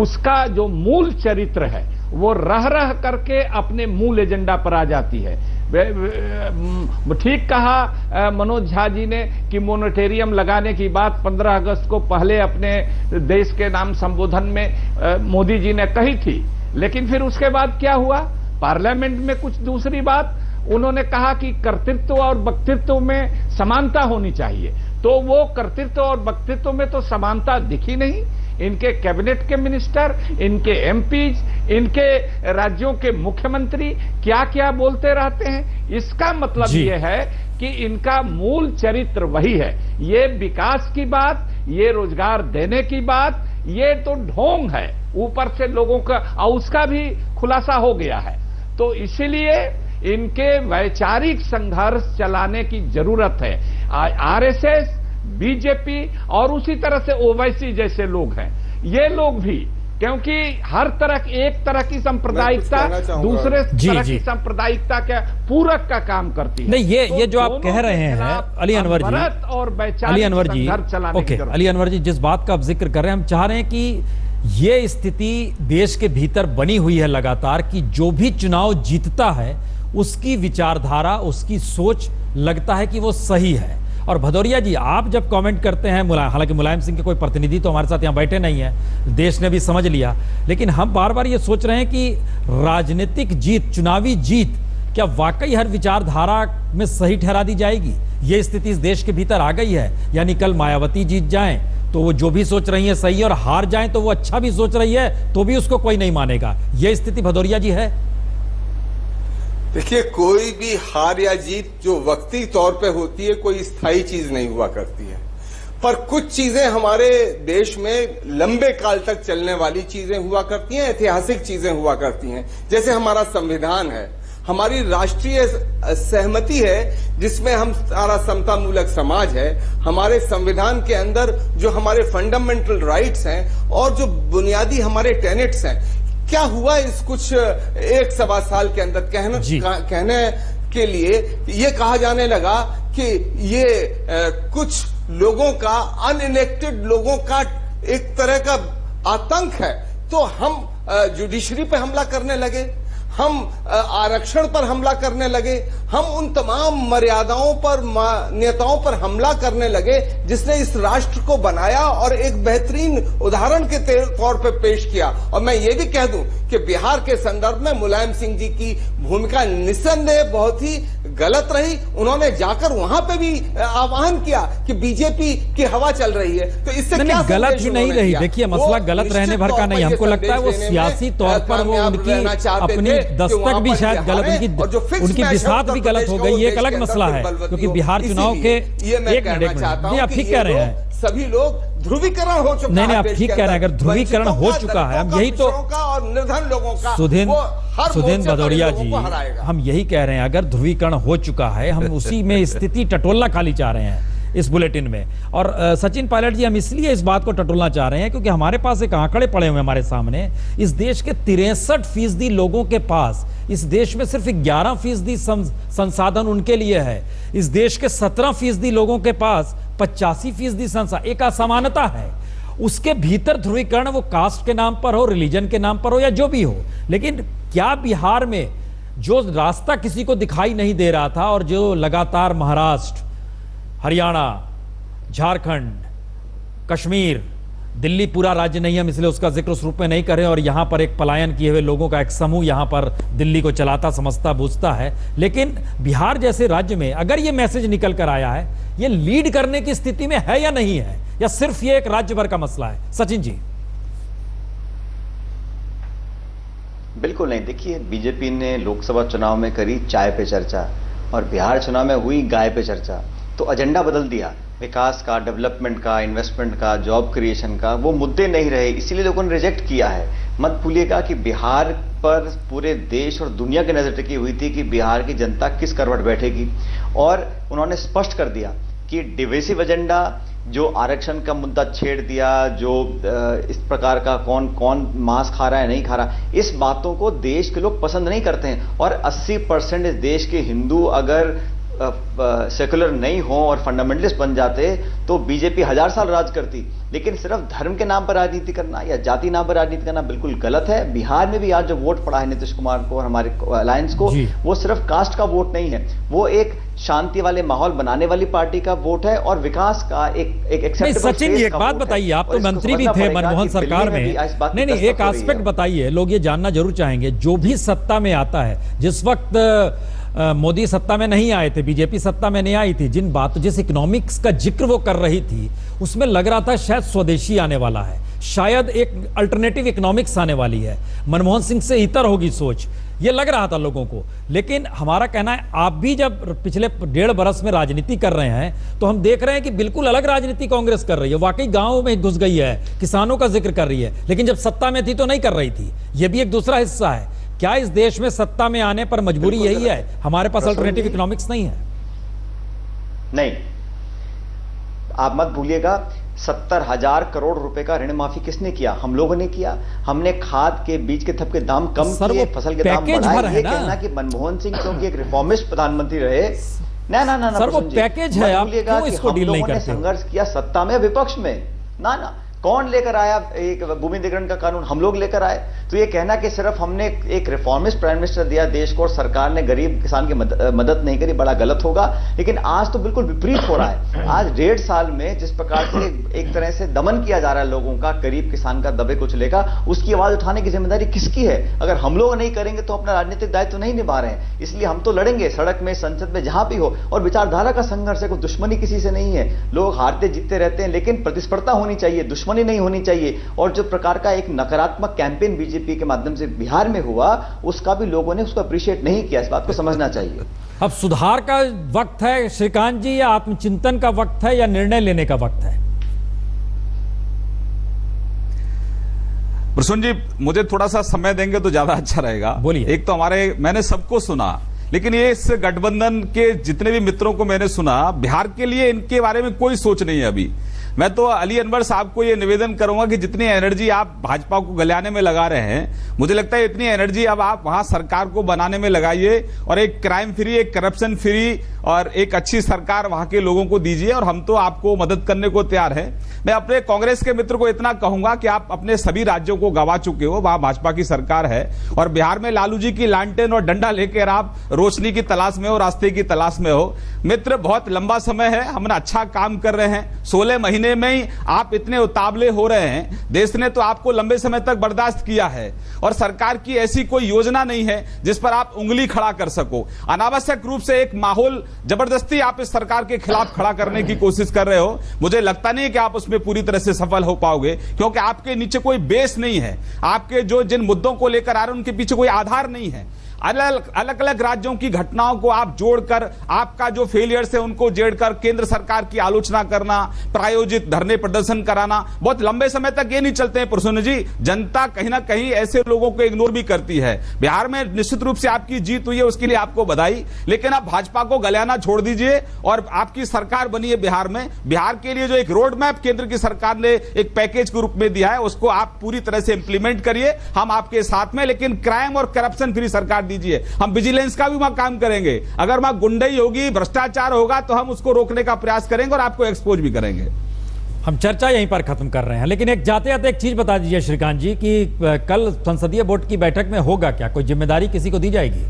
उसका जो मूल चरित्र है वो रह रह करके अपने मूल एजेंडा पर आ जाती है। ठीक कहा मनोज झा जी ने कि मॉनिटेरियम लगाने की बात 15 अगस्त को पहले अपने देश के नाम संबोधन में मोदी जी ने कही थी, लेकिन फिर उसके बाद क्या हुआ? पार्लियामेंट में कुछ दूसरी बात उन्होंने कहा कि कर्तृत्व और वक्तृत्व में समानता होनी चाहिए। तो वो कर्तृत्व और वक्तृत्व में तो समानता दिखी नहीं। इनके कैबिनेट के मिनिस्टर, इनके एमपीज, इनके राज्यों के मुख्यमंत्री क्या क्या बोलते रहते हैं। इसका मतलब ये है कि इनका मूल चरित्र वही है। ये विकास की बात, ये रोजगार देने की बात, ये तो ढोंग है ऊपर से लोगों का, और उसका भी खुलासा हो गया है। तो इसीलिए इनके वैचारिक संघर्ष चलाने की जरूरत है। आरएसएस, बीजेपी और उसी तरह से ओवैसी जैसे लोग हैं, ये लोग भी, क्योंकि हर तरह एक तरह की सांप्रदायिकता दूसरे तरह की सांप्रदायिकता के पूरक का काम करती है। नहीं, ये जो आप कह रहे हैं अली अनवर जी, अली अनवर जी, ओके अली अनवर जी, जिस बात का आप जिक्र कर रहे हैं, हम चाह रहे हैं कि ये स्थिति देश के भीतर बनी हुई है लगातार कि जो भी चुनाव जीतता है उसकी विचारधारा, उसकी सोच लगता है कि वो सही है और भदौरिया जी, आप जब कमेंट करते हैं, हालांकि मुलायम सिंह के कोई प्रतिनिधि तो हमारे साथ यहाँ बैठे नहीं है, देश ने भी समझ लिया, लेकिन हम बार बार ये सोच रहे हैं कि राजनीतिक जीत, चुनावी जीत क्या वाकई हर विचारधारा में सही ठहरा दी जाएगी? ये स्थिति इस देश के भीतर आ गई है, यानी कल मायावती जीत जाएं तो वो जो भी सोच रही है सही है, और हार जाएं तो वो अच्छा भी सोच रही है तो भी उसको कोई नहीं मानेगा। ये स्थिति भदौरिया जी है? देखिए, कोई भी हार या जीत जो वक्ती तौर पे होती है, कोई स्थायी चीज नहीं हुआ करती है, पर कुछ चीजें हमारे देश में लंबे काल तक चलने वाली चीजें हुआ करती हैं, ऐतिहासिक चीजें हुआ करती हैं। जैसे हमारा संविधान है, हमारी राष्ट्रीय सहमति है जिसमें हम सारा समता मूलक समाज है, हमारे संविधान के अंदर जो हमारे फंडामेंटल राइट्स हैं और जो बुनियादी हमारे टेनेट्स हैं। क्या हुआ इस कुछ 1-1.25 साल के अंदर? कहने के लिए ये कहा जाने लगा कि ये कुछ लोगों का, अनइलेक्टेड लोगों का एक तरह का आतंक है, तो हम जुडिशरी पे हमला करने लगे, हम आरक्षण पर हमला करने लगे, हम उन तमाम मर्यादाओं पर, नेताओं पर हमला करने लगे जिसने इस राष्ट्र को बनाया और एक बेहतरीन उदाहरण के तौर पे पेश किया। और मैं ये भी कह दूं कि बिहार के संदर्भ में मुलायम सिंह जी की भूमिका निस्संदेह बहुत ही गलत रही। उन्होंने जाकर वहां पे भी आह्वान किया कि बीजेपी की हवा चल रही है, तो इससे क्या गलत ही नहीं रही। देखिए, मसला गलत रहने भर का नहीं, हमको लगता है वो सियासी तौर पर वो उनकी अपनी दस्तक भी शायद गलत, उनकी बिसात भी गलत हो गई, ये एक अलग मसला है, क्योंकि बिहार चुनाव के एक मिनट जी, आप ठीक कह रहे हैं, सभी लोग ध्रुवीकरण हो चुका है। नहीं, आप ठीक कह रहे हैं, अगर ध्रुवीकरण हो चुका है, हम यही तो और निर्धन लोगों का, सुधींद्र भदौरिया जी, हम यही कह रहे हैं, अगर ध्रुवीकरण हो चुका है, हम उसी में स्थिति टटोलना खाली चाह रहे हैं इस बुलेटिन में। और सचिन पायलट जी, हम इसलिए इस बात को टटोलना चाह रहे हैं क्योंकि हमारे पास एक आंकड़े पड़े हुए हमारे सामने। इस देश के 63% लोगों के पास, इस देश में सिर्फ 11% संसाधन उनके लिए है। इस देश के 17% लोगों के पास 85% संसाधन। एक असमानता है, उसके भीतर ध्रुवीकरण, वो कास्ट के नाम पर हो, रिलीजन के नाम पर हो, या जो भी हो। लेकिन क्या बिहार में जो रास्ता किसी को दिखाई नहीं दे रहा था, और जो लगातार महाराष्ट्र, हरियाणा, झारखंड, कश्मीर, दिल्ली पूरा राज्य नहीं, हम इसलिए उसका जिक्र उस रूप में नहीं करें, और यहां पर एक पलायन किए हुए लोगों का एक समूह यहां पर दिल्ली को चलाता, समझता, बूझता है। लेकिन बिहार जैसे राज्य में अगर ये मैसेज निकल कर आया है, ये लीड करने की स्थिति में है या नहीं है, या सिर्फ ये एक राज्य भर का मसला है? सचिन जी। बिल्कुल नहीं। देखिए, बीजेपी ने लोकसभा चुनाव में करी चाय पे चर्चा, और बिहार चुनाव में हुई गाय पे चर्चा, तो एजेंडा बदल दिया। विकास का, डेवलपमेंट का, इन्वेस्टमेंट का, जॉब क्रिएशन का वो मुद्दे नहीं रहे, इसीलिए लोगों ने रिजेक्ट किया है। मत भूलिएगा कि बिहार पर पूरे देश और दुनिया की नजर टिकी हुई थी कि बिहार की जनता किस करवट बैठेगी, और उन्होंने स्पष्ट कर दिया कि डिविसिव एजेंडा, जो आरक्षण का मुद्दा छेड़ दिया, जो इस प्रकार का कौन कौन मांस खा रहा है नहीं खा रहा, इस बातों को देश के लोग पसंद नहीं करते हैं। और 80% इस देश के हिंदू अगर सेकुलर नहीं हो और फंडामेंटलिस्ट बन जाते तो बीजेपी 1000 साल राज करती। लेकिन सिर्फ धर्म के नाम पर राजनीति करना या जाति नाम पर राजनीति करना बिल्कुल गलत है। बिहार में भी आज जो वोट पड़ा है नीतीश कुमार को और हमारे अलायंस को, वो सिर्फ कास्ट का वोट नहीं है, वो एक शांति वाले माहौल बनाने वाली पार्टी का वोट है और विकास का एक एक्सेप्टेबल। सचिन जी, एक बात बताइए, आप तो मंत्री भी थे मनमोहन सरकार में, नहीं, एक एस्पेक्ट बताइए, लोग ये जानना जरूर चाहेंगे, जो भी सत्ता में आता है, जिस वक्त मोदी सत्ता में नहीं आए थे, बीजेपी सत्ता में नहीं आई थी, जिस इकोनॉमिक्स का जिक्र वो कर रही थी, उसमें लग रहा था शायद स्वदेशी आने वाला है, शायद एक अल्टरनेटिव इकोनॉमिक्स आने वाली है, मनमोहन सिंह से इतर होगी सोच, ये लग रहा था लोगों को। लेकिन हमारा कहना है, आप भी जब पिछले 1.5 बरस में राजनीति कर रहे हैं, तो हम देख रहे हैं कि बिल्कुल अलग राजनीति कांग्रेस कर रही है। वाकई गांवों में घुस गई है, किसानों का जिक्र कर रही है, लेकिन जब सत्ता में थी तो नहीं कर रही थी। यह भी एक दूसरा हिस्सा है। क्या इस देश में सत्ता में आने पर मजबूरी यही है, हमारे पास अल्टरनेटिव इकोनॉमिक्स नहीं है? नहीं, आप मत भूलिएगा, 70,000 करोड़ रुपए का ऋण माफी किसने किया? हम लोगों ने किया। हमने खाद के, बीज के थप के दाम कम किए, फसल के दाम बढ़ाए। ये कहना कि मनमोहन सिंह क्योंकि एक रिफॉर्मिस्ट प्रधानमंत्री रहे, ना सर, वो पैकेज है, आप क्यों इसको डील नहीं करते? संघर्ष किया सत्ता में, विपक्ष में, ना कौन लेकर आया एक भूमि अधिग्रहण का कानून? हम लोग लेकर आए। तो ये कहना कि सिर्फ हमने एक रिफॉर्मिस्ट प्राइम मिनिस्टर दिया देश को और सरकार ने गरीब किसान की मदद नहीं करी, बड़ा गलत होगा। लेकिन आज तो बिल्कुल विपरीत हो रहा है। आज 1.5 साल में जिस प्रकार से एक तरह से दमन किया जा रहा है लोगों का, गरीब किसान का, दबे कुचले का, उसकी आवाज उठाने की जिम्मेदारी किसकी है? अगर हम लोग नहीं करेंगे तो अपना राजनीतिक दायित्व नहीं निभा रहे हैं। इसलिए हम तो लड़ेंगे सड़क में, संसद में, जहां भी हो। और विचारधारा का संघर्ष है, कोई दुश्मनी किसी से नहीं है। लोग हारते जीतते रहते हैं, लेकिन प्रतिस्पर्धा होनी चाहिए, दुश्मनी नहीं होनी चाहिए। और जो प्रकार का एक नकारात्मक कैंपेन बीजेपी के माध्यम से बिहार में हुआ, उसका भी लोगों ने उसको अप्रिशिएट नहीं किया। इस बात को समझना चाहिए। अब सुधार का वक्त है श्रीकांत जी, या आत्मचिंतन का वक्त है, या निर्णय लेने का वक्त है? प्रसून जी, मुझे थोड़ा सा समय देंगे तो ज्यादा अच्छा रहेगा। बोलिए। एक तो मैंने सबको सुना, लेकिन ये इस गठबंधन के जितने भी मित्रों को मैंने सुना, बिहार के लिए इनके बारे में कोई सोच नहीं है अभी। मैं तो अली अनवर साहब को ये निवेदन करूंगा कि जितनी एनर्जी आप भाजपा को गलाने में लगा रहे हैं, मुझे लगता है इतनी एनर्जी अब आप वहां सरकार को बनाने में लगाइए और एक क्राइम फ्री, एक करप्शन फ्री और एक अच्छी सरकार वहां के लोगों को दीजिए। और हम तो आपको मदद करने को तैयार हैं। मैं अपने कांग्रेस के मित्र को इतना कहूंगा कि आप अपने सभी राज्यों को गवा चुके हो, वहां भाजपा की सरकार है और बिहार में लालू जी की लालटेन और डंडा लेकर आप रोशनी की तलाश में हो, रास्ते की तलाश में हो। मित्र, बहुत लंबा समय है, हम अच्छा काम कर रहे हैं। 16 महीने में ही आप इतने उतावले हो रहे हैं। देश ने तो आपको लंबे समय तक बर्दाश्त किया है और सरकार की ऐसी कोई योजना नहीं है जिस पर आप उंगली खड़ा कर सको। अनावश्यक रूप से एक माहौल जबरदस्ती आप इस सरकार के खिलाफ खड़ा करने की कोशिश कर रहे हो। मुझे लगता नहीं कि आप उसमें पूरी तरह से सफल हो पाओगे, क्योंकि आपके नीचे कोई बेस नहीं है। आपके जो जिन मुद्दों को लेकर आ रहे हैं उनके पीछे कोई आधार नहीं है। अलग अलग राज्यों की घटनाओं को आप जोड़कर, आपका जो फेलियर्स है उनको जोड़कर केंद्र सरकार की आलोचना करना, प्रायोजित धरने प्रदर्शन कराना, बहुत लंबे समय तक ये नहीं चलते हैं प्रसून जी। जनता कहीं ना कहीं ऐसे लोगों को इग्नोर भी करती है। बिहार में निश्चित रूप से आपकी जीत हुई है, उसके लिए आपको बधाई, लेकिन आप भाजपा को गलाना छोड़ दीजिए और आपकी सरकार बनी है बिहार में। बिहार के लिए जो एक रोड मैप केंद्र की सरकार ने एक पैकेज के रूप में दिया है, उसको आप पूरी तरह से इंप्लीमेंट करिए। हम आपके साथ में, लेकिन क्राइम और करप्शन फ्री सरकार दीजिए। हम विजिलेंस का भी वहां काम करेंगे। अगर वहां गुंडई होगी, भ्रष्टाचार होगा, तो हम उसको रोकने का प्रयास करेंगे और आपको एक्सपोज भी करेंगे। हम चर्चा यहीं पर खत्म कर रहे हैं, लेकिन एक जाते जाते एक चीज बता दीजिए श्रीकांत जी कि कल संसदीय बोर्ड की बैठक में होगा क्या? कोई जिम्मेदारी किसी को दी जाएगी?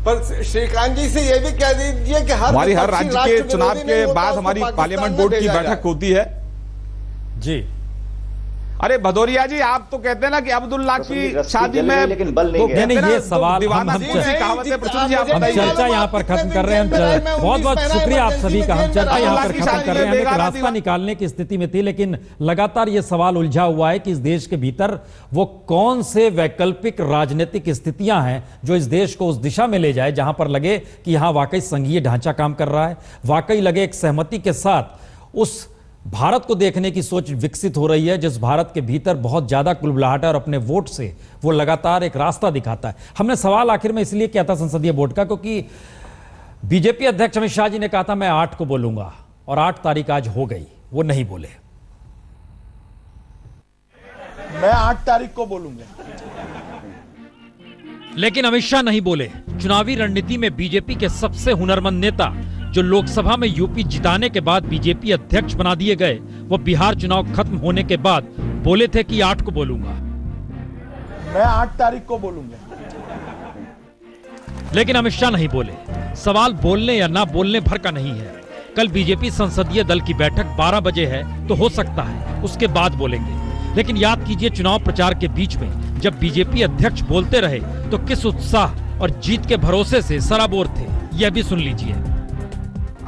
पर श्रीकांत जी से यह भी कह दीजिए कि हमारी हर राज्य के चुनाव के बाद हमारी पार्लियामेंट बोर्ड की बैठक होती है। जी। अरे भदौरिया जी, आप तो कहते हैं ना कि अब्दुल्ला की शादी में, लेकिन बल नहीं गया। नहीं, ये सवाल हम चर्चा यहाँ पर खत्म कर रहे हैं। बहुत बहुत शुक्रिया आप सभी का। हम चर्चा यहाँ पर खत्म कर रहे हैं। एक रास्ता निकालने की स्थिति में थी, लेकिन लगातार ये सवाल उलझा हुआ है कि इस देश के भीतर वो कौन से वैकल्पिक राजनीतिक स्थितियां हैं जो इस देश को उस दिशा में ले जाए जहां पर लगे कि यहां वाकई संघीय ढांचा काम कर रहा है, वाकई लगे एक सहमति के साथ उस भारत को देखने की सोच विकसित हो रही है जिस भारत के भीतर बहुत ज्यादा कुलबुलाहट है और अपने वोट से वो लगातार एक रास्ता दिखाता है। हमने सवाल आखिर में इसलिए किया था संसदीय बोर्ड का, क्योंकि बीजेपी अध्यक्ष अमित शाह जी ने कहा था मैं 8 को बोलूंगा, और 8 तारीख आज हो गई, वो नहीं बोले। मैं 8 तारीख को बोलूंगा, लेकिन अमित शाह नहीं बोले। चुनावी रणनीति में बीजेपी के सबसे हुनरमंद नेता, जो लोकसभा में यूपी जिताने के बाद बीजेपी अध्यक्ष बना दिए गए, वो बिहार चुनाव खत्म होने के बाद बोले थे कि 8 को बोलूंगा। मैं 8 तारीख को बोलूंगा, लेकिन अमित शाह नहीं बोले। सवाल बोलने या ना बोलने भर का नहीं है। कल बीजेपी संसदीय दल की बैठक 12 बजे है, तो हो सकता है उसके बाद बोलेंगे। लेकिन याद कीजिए, चुनाव प्रचार के बीच में जब बीजेपी अध्यक्ष बोलते रहे तो किस उत्साह और जीत के भरोसे से सराबोर थे, यह भी सुन लीजिए।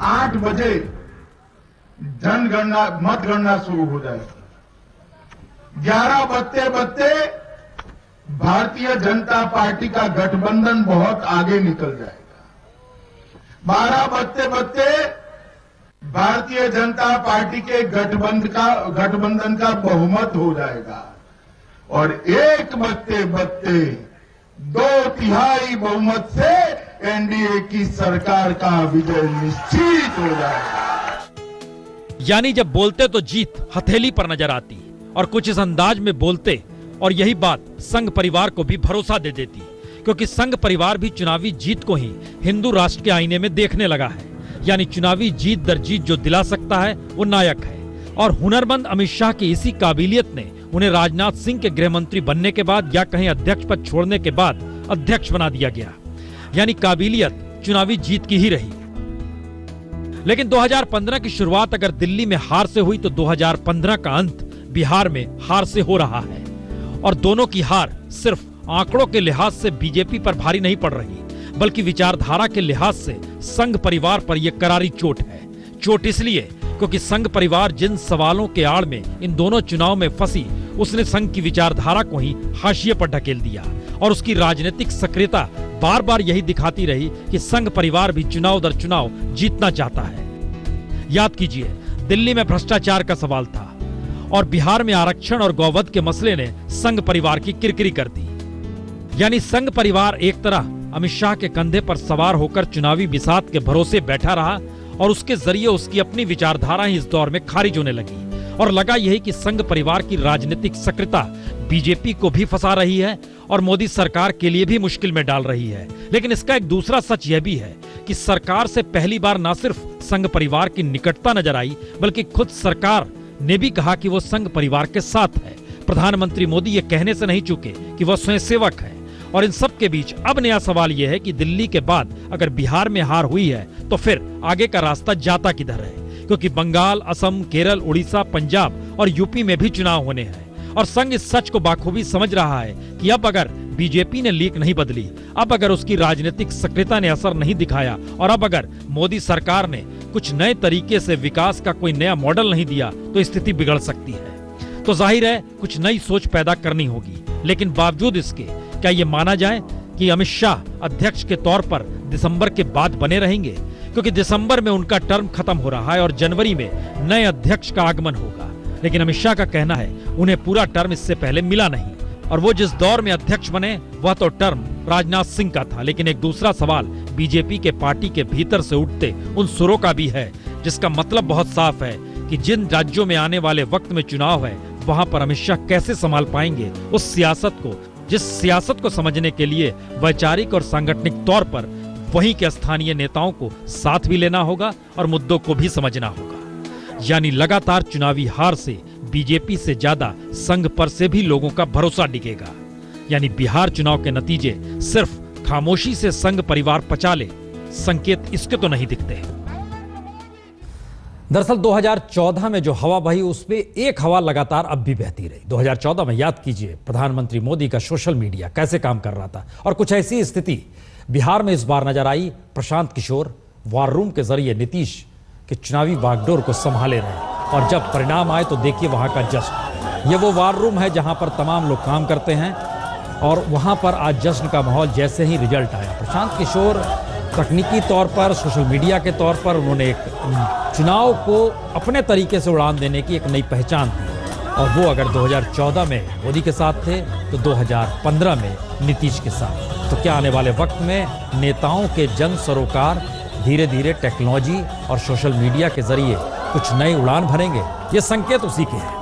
8 बजे जनगणना, मतगणना शुरू हो जाएगी। 11 बजते भारतीय जनता पार्टी का गठबंधन बहुत आगे निकल जाएगा। 12 बजते भारतीय जनता पार्टी के गठबंधन का बहुमत हो जाएगा और 1 बजते 2/3 बहुमत से एनडीए की सरकार का विजय निश्चित हो जाएगा। यानी जब बोलते तो जीत हथेली पर नजर आती और कुछ इस अंदाज में बोलते, और यही बात संघ परिवार को भी भरोसा दे देती, क्योंकि संघ परिवार भी चुनावी जीत को ही हिंदू राष्ट्र के आईने में देखने लगा है। यानी चुनावी जीत दर जीत जो दिला सकता है वो नायक है। और हुनरमंद अमित शाह की इसी काबिलियत ने उन्हें राजनाथ सिंह के गृह मंत्री बनने के बाद या कहीं अध्यक्ष पद छोड़ने के बाद अध्यक्ष बना दिया गया। यानी काबिलियत चुनावी जीत की ही रही। लेकिन 2015 की शुरुआत अगर दिल्ली में हार से हुई तो 2015 का अंत बिहार में हार से हो रहा है। और दोनों की हार सिर्फ आंकड़ों के लिहाज से बीजेपी पर भारी नहीं पड़ रही, बल्कि विचारधारा के लिहाज से संघ परिवार पर यह करारी चोट है। चोट इसलिए क्योंकि संघ परिवार जिन सवालों के आड़ में इन दोनों चुनाव में फंसी, उसने संघ की विचारधारा को ही हाशिए पर ढकेल दिया और उसकी राजनीतिक सक्रियता बार बार यही दिखाती रही कि संघ परिवार भी चुनाव दर चुनाव जीतना चाहता है। याद कीजिए, दिल्ली में भ्रष्टाचार का सवाल था और बिहार में आरक्षण और गौवध के मसले ने संघ परिवार की किरकिरी कर दी। यानी संघ परिवार एक तरह अमित शाह के कंधे पर सवार होकर चुनावी बिसात के भरोसे बैठा रहा और उसके जरिए उसकी अपनी विचारधारा ही इस दौर में खारिज होने लगी। और लगा यही कि संघ परिवार की राजनीतिक सक्रियता बीजेपी को भी फंसा रही है और मोदी सरकार के लिए भी मुश्किल में डाल रही है। लेकिन इसका एक दूसरा सच यह भी है कि सरकार से पहली बार न सिर्फ संघ परिवार की निकटता नजर आई, बल्कि खुद सरकार ने भी कहा कि वो संघ परिवार के साथ है। प्रधानमंत्री मोदी ये कहने से नहीं चूके कि वह स्वयंसेवक है। और इन सब के बीच अब नया सवाल यह है कि दिल्ली के बाद अगर बिहार में हार हुई है तो फिर आगे का रास्ता जाता किधर है, क्योंकि बंगाल, असम, केरल, उड़ीसा, पंजाब और यूपी में भी चुनाव होने हैं। और संघ इस सच को बाखूबी समझ रहा है कि अब अगर बीजेपी ने लीक नहीं बदली, अब अगर उसकी राजनीतिक सक्रियता ने असर नहीं दिखाया और अब अगर मोदी सरकार ने कुछ नए तरीके से विकास का कोई नया मॉडल नहीं दिया तो स्थिति बिगड़ सकती है। तो जाहिर है कुछ नई सोच पैदा करनी होगी। लेकिन बावजूद इसके क्या ये माना जाए कि अमित शाह अध्यक्ष के तौर पर दिसंबर के बाद बने रहेंगे, क्योंकि दिसंबर में उनका टर्म खत्म हो रहा है और जनवरी में नए अध्यक्ष का आगमन होगा। लेकिन अमित शाह का कहना है उन्हें पूरा टर्म इससे पहले मिला नहीं और वो जिस दौर में अध्यक्ष बने वह तो टर्म राजनाथ सिंह का था। लेकिन एक दूसरा सवाल बीजेपी के पार्टी के भीतर से उठते उन सुरों का भी है, जिसका मतलब बहुत साफ है कि जिन राज्यों में आने वाले वक्त में चुनाव है वहां पर अमित शाह कैसे संभाल पाएंगे उस सियासत को, जिस सियासत को समझने के लिए वैचारिक और सांगठनिक तौर पर वहीं के स्थानीय नेताओं को साथ भी लेना होगा और मुद्दों को भी समझना होगा। यानी लगातार चुनावी हार से बीजेपी से ज्यादा संघ पर से भी लोगों का भरोसा डिगेगा। यानी बिहार चुनाव के नतीजे सिर्फ खामोशी से संघ परिवार पचा ले, संकेत इसके तो नहीं दिखते। दरअसल 2014 में जो हवा बही उसमें एक हवा लगातार अब भी बहती रही। 2014 में याद कीजिए प्रधानमंत्री मोदी का सोशल मीडिया कैसे काम कर रहा था और कुछ ऐसी स्थिति बिहार में इस बार नजर आई। प्रशांत किशोर वार रूम के जरिए नीतीश के चुनावी बागडोर को संभाले रहे और जब परिणाम आए तो देखिए वहां का जश्न। ये वो वार रूम है जहां पर तमाम लोग काम करते हैं और वहां पर आज जश्न का माहौल जैसे ही रिजल्ट आया। प्रशांत किशोर तकनीकी तौर पर, सोशल मीडिया के तौर पर उन्होंने एक चुनाव को अपने तरीके से उड़ान देने की एक नई पहचान दी और वो अगर 2014 में मोदी के साथ थे तो 2015 में नीतीश के साथ। तो क्या आने वाले वक्त में नेताओं के जन सरोकार धीरे धीरे टेक्नोलॉजी और सोशल मीडिया के जरिए कुछ नई उड़ान भरेंगे? ये संकेत उसी के हैं।